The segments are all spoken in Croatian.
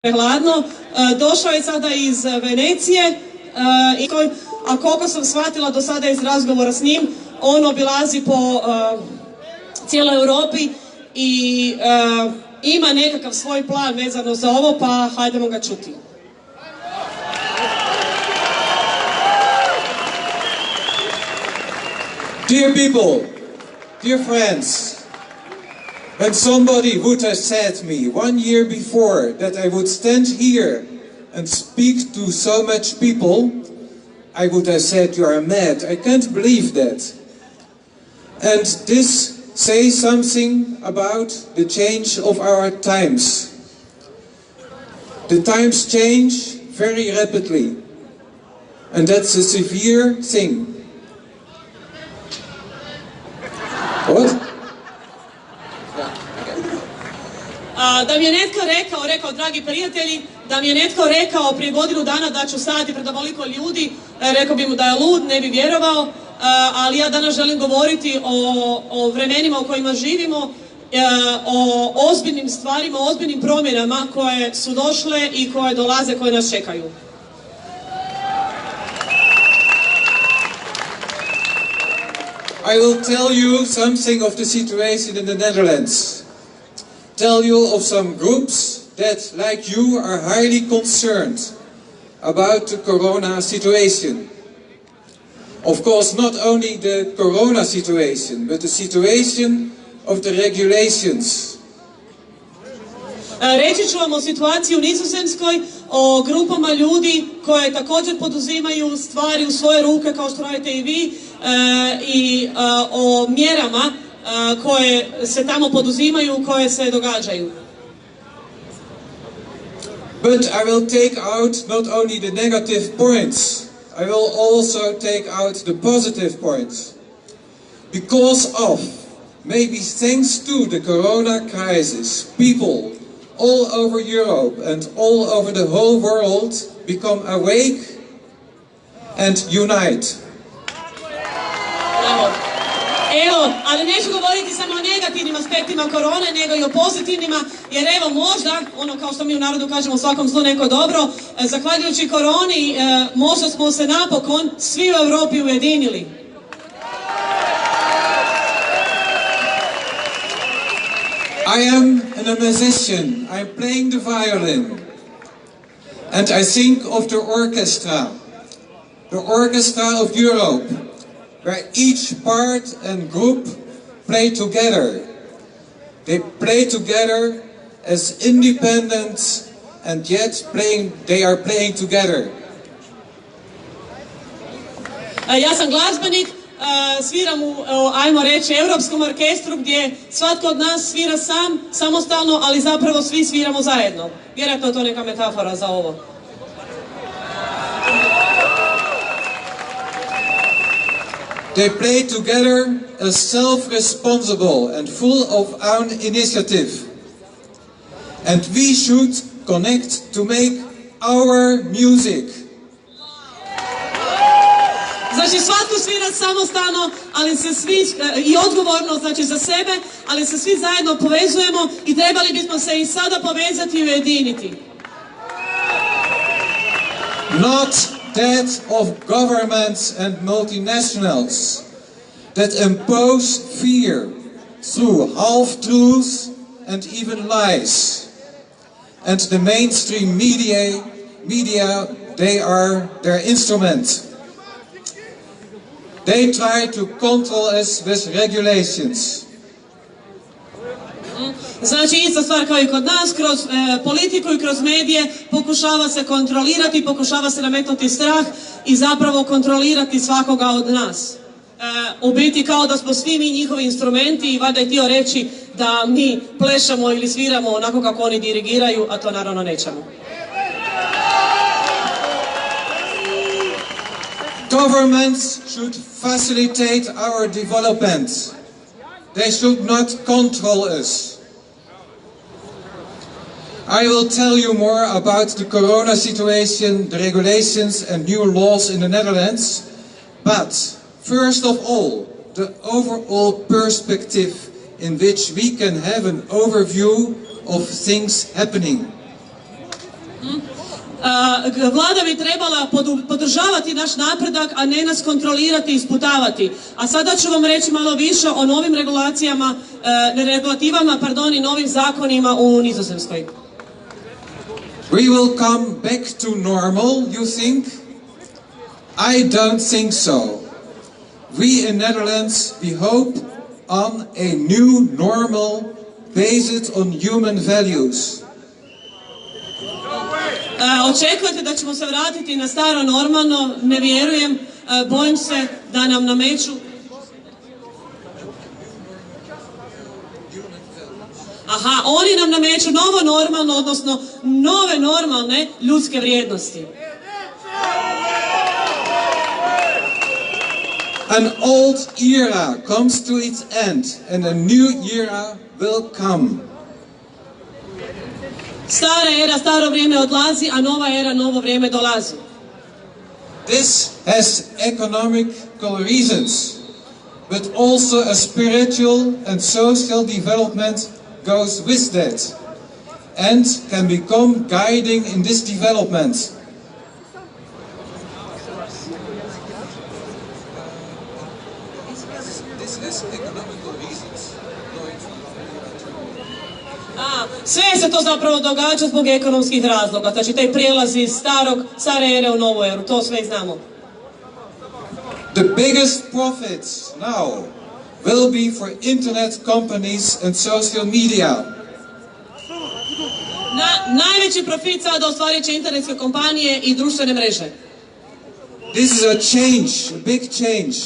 hladno. Došao je sada iz Venecije, a koliko sam shvatila do sada iz razgovora s njim, on obilazi po cijeloj Europi i ima nekakav svoj plan vezano za ovo, pa hajdemo ga čuti. Dear people, dear friends, when somebody would have said me 1 year before that I would stand here and speak to so much people, I would have said, you are mad. I can't believe that. And this says something about the change of our times. The times change very rapidly, and that's a severe thing. What? Da mi je netko rekao, dragi prijatelji, da mi je netko rekao prije godinu dana da ću stajati pred ovoliko ljudi, rekao bi mu da je lud, ne bi vjerovao, ali ja danas želim govoriti o vremenima u kojima živimo, o ozbiljnim stvarima, o ozbiljnim promjenama koje su došle i koje dolaze, koje nas čekaju. I will tell you something of the situation in the Netherlands. Tell you of some groups that, like you, are highly concerned about the corona situation. Of course, not only the corona situation, but the situation of the regulations. Reći ću vam o situaciji u Nizozemskoj, o grupama ljudi koje također poduzimaju stvari u svoje ruke kao što radite i vi, i o mjerama koje se tamo poduzimaju, koje se događaju. But I will take out not only the negative points, I will also take out the positive points. Because of, maybe thanks to the corona crisis, people all over Europe and all over the whole world become awake and unite. Evo, ali neću govoriti samo o negativnim aspektima korone, nego i o pozitivnima, jer evo možda, ono kao što mi u narodu kažemo svakom zlu neko dobro, zahvaljujući koroni možda smo se napokon svi u Europi ujedinili. I am a musician, I'm playing the violin, and I think of the orchestra of Europe, where each part and group play together. They play together as independent and yet they are playing together. Ja sam glazbenik, sviram u, ajmo reći, europskom orkestru gdje svatko od nas svira samostalno, ali zapravo svi sviramo zajedno. Vjerojatno je to neka metafora za ovo. They play together as self-responsible and full of own initiative. And we should connect to make our music. Znači svatko svira samostalno, ali se svi, i odgovorno znači za sebe, ali se svi zajedno povezujemo i trebali bismo se i sada povezati i ujediniti. Not that of governments and multinationals that impose fear through half-truths and even lies. And the mainstream media, they are their instrument. They try to control us with regulations. Znači ista stvar kao i kod nas, kroz politiku i kroz medije pokušava se kontrolirati, pokušava se nametnuti strah i zapravo kontrolirati svakoga od nas. U biti kao da smo svi mi njihovi instrumenti i valjda je htio reći da mi plešemo ili sviramo onako kako oni dirigiraju, a to naravno nećemo. Governments should facilitate our development. They should not control us. I will tell you more about the corona situation, the regulations and new laws in the Netherlands. But first of all, the overall perspective in which we can have an overview of things happening. Vlada bi trebala podržavati naš napredak, a ne nas kontrolirati i isputavati. A sada ću vam reći malo više o novim regulativama i novim zakonima u Nizozemskoj. We will come back to normal, you think? I don't think so. We in Netherlands, we hope on a new normal based on human values. Očekujete da ćemo se vratiti na staro normalno? Ne vjerujem, bojim se da nam nameću... Oni nam nameću novo normalno, odnosno nove normalne ljudske vrijednosti. An old era comes to its end and a new era will come. Stara era, staro vrijeme odlazi, a nova era, novo vrijeme dolazi. This has economical reasons, but also a spiritual and social development goes with that and can become guiding in this development. This has economical reasons. Sve se to zapravo događa zbog ekonomskih razloga, znači taj prijelaz iz stare ere u novu eru, to sve znamo. The biggest profits now will be for internet companies and social media. Najveći profit sada ostvarit će internetske kompanije i društvene mreže. This is a change, a big change.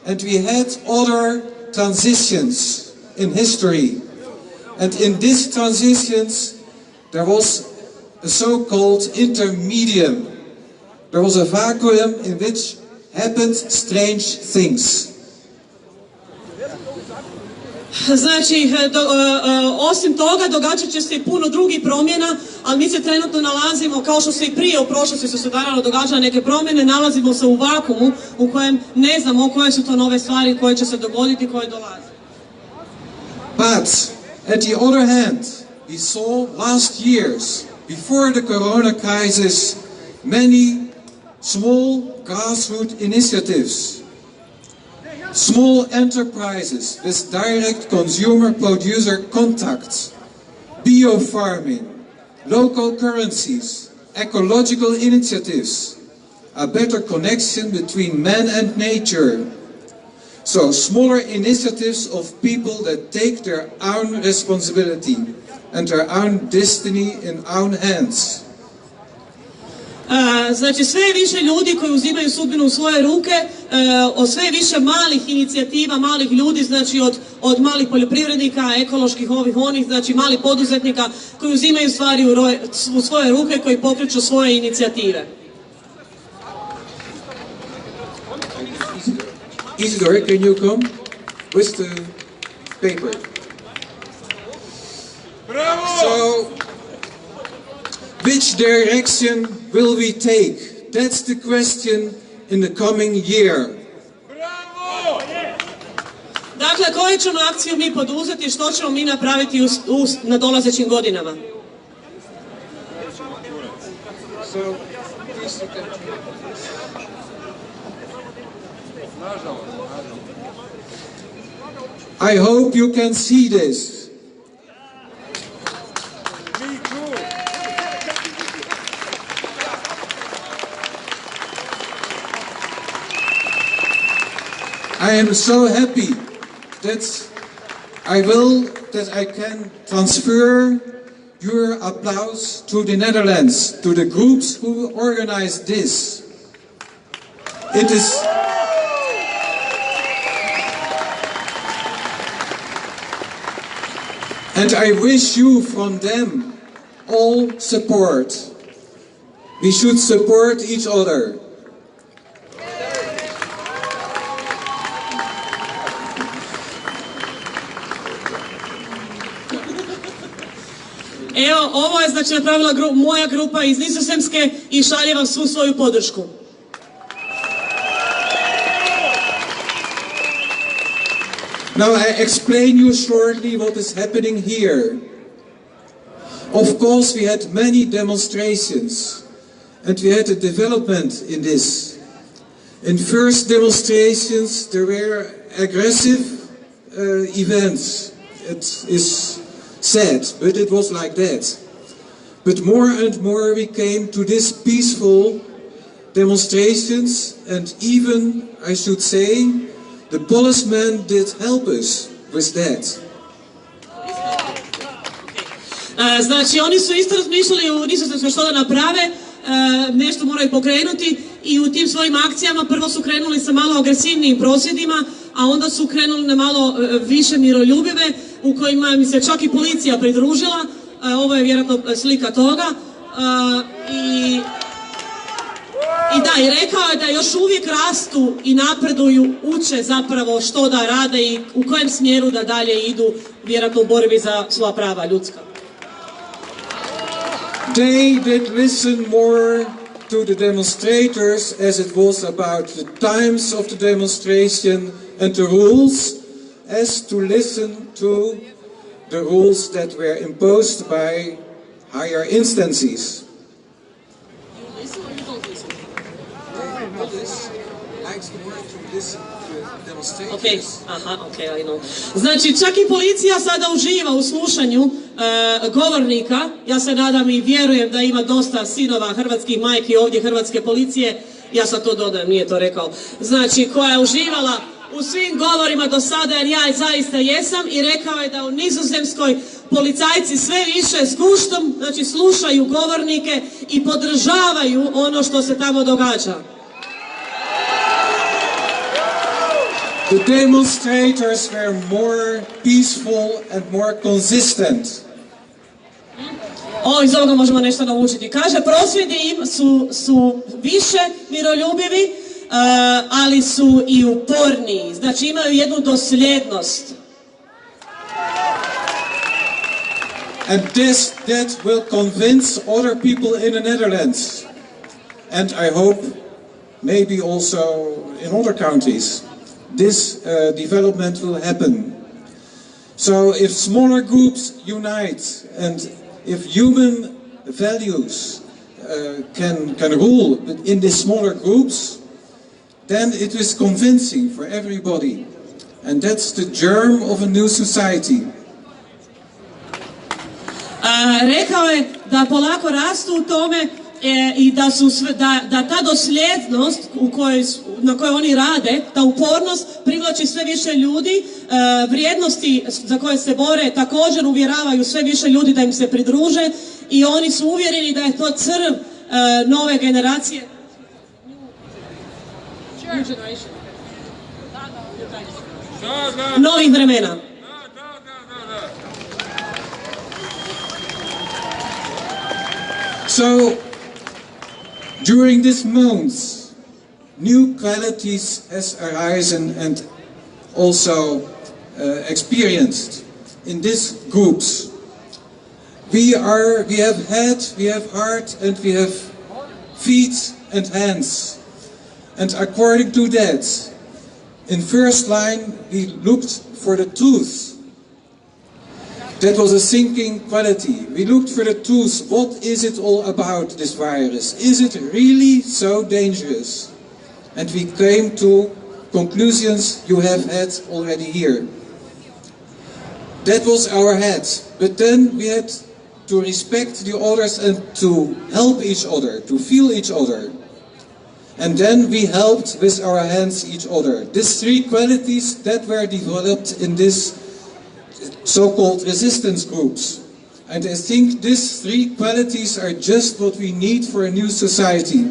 And we had other transitions in history. And in these transitions there was a so-called intermedium. There was a vacuum in which happened strange things. Znači, osim toga događat će se i puno drugih promjena, ali mi se trenutno nalazimo, kao što se i prije u prošlosti su naravno događale neke promjene, nalazimo se u vakuumu u kojem ne znamo koje su to nove stvari koje će se dogoditi, koje dolaze. But at the other hand, we saw last years, before the corona crisis, many small grassroots initiatives. Small enterprises with direct consumer-producer contacts, bio-farming, local currencies, ecological initiatives, a better connection between man and nature. So smaller initiatives of people that take their own responsibility and their own destiny in own hands. Znači sve više ljudi koji uzimaju sudbinu u svoje ruke, sve više malih inicijativa, malih ljudi, znači od malih poljoprivrednika, ekoloških onih, znači malih poduzetnika koji uzimaju stvari u svoje ruke, koji pokreću svoje inicijative. Isidore, can you come with the paper? Bravo! So, which direction will we take? That's the question in the coming year. Bravo! Dakle, koju ćemo akciju mi poduzeti, što ćemo mi napraviti u nadolazećim godinama? So, I hope you can see this. Me too. I am so happy that I can transfer your applause to the Netherlands, to the groups who organized this. It is... And I wish you from them all support. We should support each other. Evo, ovo je znači napravila moja grupa iz Nizozemske i šalje vam svu svoju podršku. Now I explain you shortly what is happening here. Of course, we had many demonstrations, and we had a development in this. In first demonstrations, there were aggressive events. It is sad, but it was like that. But more and more we came to these peaceful demonstrations, and even, I should say, the policemen did help us with that. Znači, oni su isto razmišljali u Nizozemskoj što da naprave, nešto moraju pokrenuti i u tim svojim akcijama prvo su krenuli sa malo agresivnijim prosvjedima, a onda su krenuli na malo više miroljubive u kojima mi se čak i policija pridružila. Ovo je vjerojatno slika toga. I da, i rekao je da još uvijek rastu i napreduju, uče zapravo što da rade i u kojem smjeru da dalje idu, vjerojatno u borbi za svoja prava ljudska. They did listen more to the demonstrators as it was about the times of the demonstration and the rules, as to listen to the rules that were imposed by higher instances. I know. Znači, čak i policija sada uživa u slušanju govornika. Ja se nadam i vjerujem da ima dosta sinova hrvatskih majki ovdje hrvatske policije. Ja sad to dodajem, nije to rekao. Znači, koja je uživala u svim govorima do sada, jer ja zaista jesam, i rekao je da u Nizozemskoj policajci sve više s guštom, znači, slušaju govornike i podržavaju ono što se tamo događa. The demonstrators were more peaceful and more consistent. Iz ovoga možemo nešto naučiti. Kaže, prosvjedi su više miroljubivi, ali su i uporniji. Znači, imaju jednu dosljednost. And that will convince other people in the Netherlands. And I hope maybe also in other countries. This development will happen. So if smaller groups unite and if human values can rule in these smaller groups, then it is convincing for everybody. And that's the germ of a new society. Rekao je da polako rastu u tome i da ta dosljednost na kojoj oni rade, ta upornost privlači sve više ljudi, vrijednosti za koje se bore također uvjeravaju sve više ljudi da im se pridruže i oni su uvjereni da je to crv nove generacije. Novih vremena. So, during these months, new qualities has arisen and also experienced in these groups. We have head, we have heart, and we have feet and hands. And according to that, in first line, we looked for the truth. That was a thinking quality. We looked for the truth. What is it all about, this virus? Is it really so dangerous? And we came to conclusions you have had already here. That was our head. But then we had to respect the others and to help each other, to feel each other. And then we helped with our hands each other. These three qualities that were developed in this so-called resistance groups. And I think these three qualities are just what we need for a new society.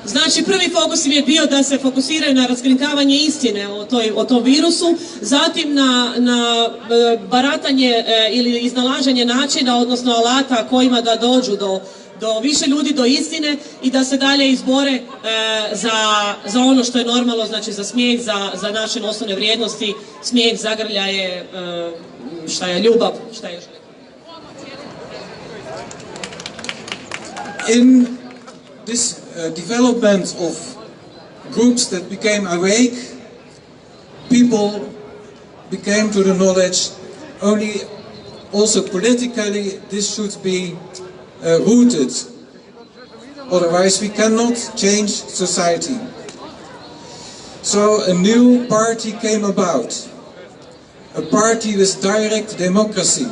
Znači, prvi fokus im je bio da se fokusiraju na raskrinkavanje istine o tom virusu, zatim na baratanje ili iznalaženje načina, odnosno alata kojima da dođu do više ljudi, do istine i da se dalje izbore za ono što je normalno, znači za smijeh, za naše osnovne vrijednosti, smijeh, zagrljaje, šta je ljubav, šta je još neko. In this development of groups that became awake, people became to the knowledge only also politically this should be rooted. Otherwise we cannot change society. So a new party came about. A party with direct democracy.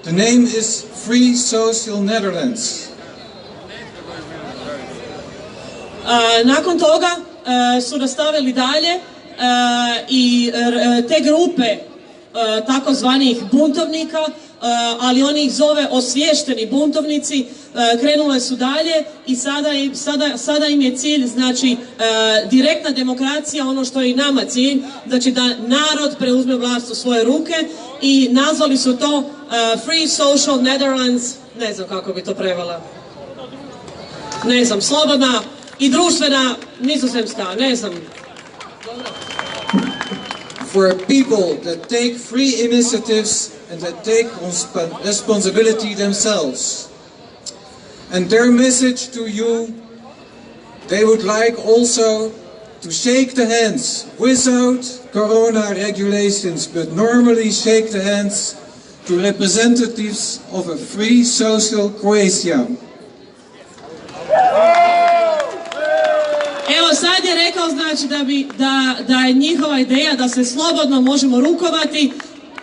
The name is Free Social Netherlands. Nakon toga su nastavili dalje i te grupe takozvanih buntovnika, ali oni ih zove osviješteni buntovnici, krenule su dalje i sada im je cilj, znači, direktna demokracija, ono što je i nama cilj, znači da narod preuzme vlast u svoje ruke i nazvali su to Free Social Netherlands, ne znam kako bi to prevela, ne znam, slobodna i društvena Nizozemska, ne znam. For a people that take free initiatives and that take responsibility themselves. And their message to you, they would like also to shake the hands without corona regulations, but normally shake the hands to representatives of a free social Croatia. Evo sad je rekao, znači, da je njihova ideja da se slobodno možemo rukovati,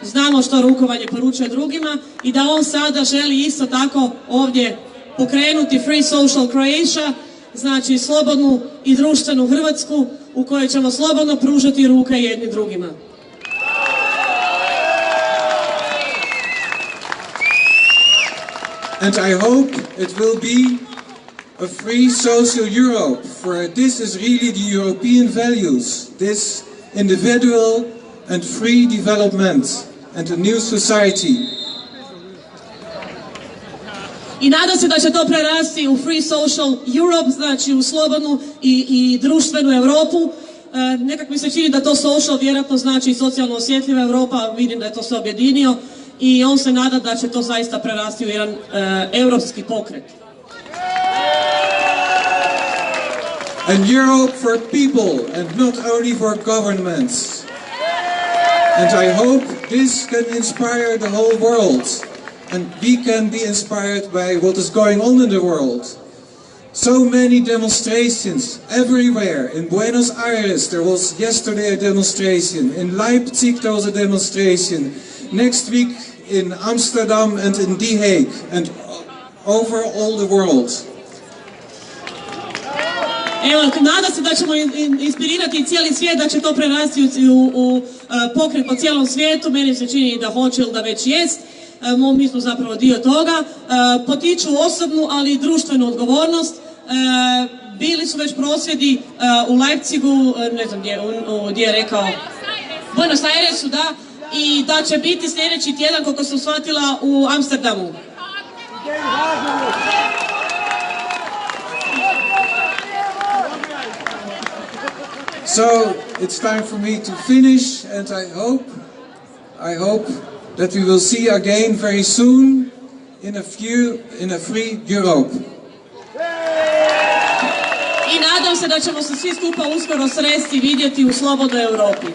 znamo što rukovanje poručuje drugima, i da on sada želi isto tako ovdje pokrenuti Free Social Croatia, znači slobodnu i društvenu Hrvatsku u kojoj ćemo slobodno pružati ruke jedni drugima. And I hope it will be a free social Europe, for this is really the European values, this individual and free development and a new society. I nada se da će to prerasti u Free Social Europe, znači u slobodnu i društvenu Europu. Nekak mi se čini da to social vjerojatno znači socijalno osjetljiva Europa, vidim da je to sve objedinio i on se nada da će to zaista prerasti u jedan europski pokret. An Europe for people and not only for governments. And I hope this can inspire the whole world. And we can be inspired by what is going on in the world. So many demonstrations everywhere. In Buenos Aires there was yesterday a demonstration. In Leipzig there was a demonstration. Next week in Amsterdam and in The Hague. And over all the world. Evo, nada se da ćemo inspirirati cijeli svijet, da će to prerasti u pokret po cijelom svijetu. Meni se čini da hoće ili da već jest. Mi smo zapravo dio toga. Potiču osobnu, ali i društvenu odgovornost. Bili su već prosvjedi u Leipzigu, ne znam gdje je rekao, Buenos Airesu, da, i da će biti sljedeći tjedan, koliko sam shvatila, u Amsterdamu. So it's time for me to finish, and I hope that we will see again very soon in a free Europe. I nadam se da ćemo se svi skupa uskoro sresti i vidjeti u slobodnoj Europi.